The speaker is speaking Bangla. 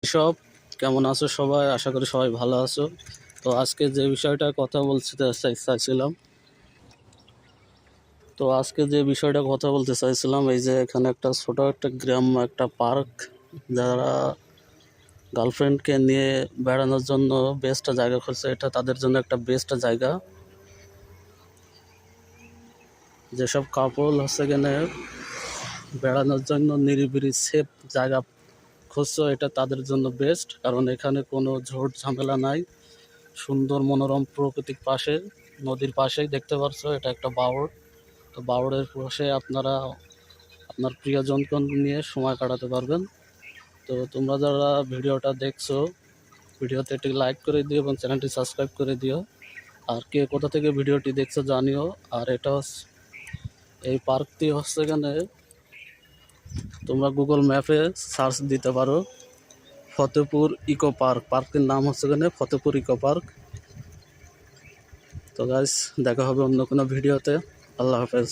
সব কেমন আছো সবাই? আশা করি সবাই ভালো আছো। তো আজকে যে বিষয়টা কথা চাইছিলাম, এই যে এখানে একটা ছোট একটা গ্রাম্য একটা পার্ক, যারা গার্লফ্রেন্ডকে নিয়ে বেড়ানোর জন্য বেস্ট জায়গা খুঁজছে, এটা তাদের জন্য একটা বেস্ট জায়গা। যেসব কাপল হচ্ছে এখানে বেড়ানোর জন্য নিরিবিলি সেফ জায়গা খুঁজছো, এটা তাদের জন্য বেস্ট, কারণ এখানে কোনো ঝোট ঝামেলা নাই। সুন্দর মনোরম প্রকৃতির পাশে, নদীর পাশেই দেখতে পাচ্ছ এটা একটা বাওড়। তো বাওড়ের পাশে আপনারা আপনার প্রিয়জনকে নিয়ে সময় কাটাতে পারবেন। তো তোমরা যারা ভিডিওটা দেখছো, ভিডিওতে একটি লাইক করে দিও এবং চ্যানেলটি সাবস্ক্রাইব করে দিও। আর কে কোথা থেকে ভিডিওটি দেখছো জানিও। আর এটা এই পার্কটি হচ্ছে এখানে তোমরা গুগল ম্যাপে সার্চ দিতে পারো, ফতেপুর ইকো পার্ক। পার্কটির নাম হচ্ছে এখানে ফতেপুর ইকো পার্ক। তো গাইস, দেখা হবে অন্য কোনো ভিডিওতে। আল্লাহ হাফেজ।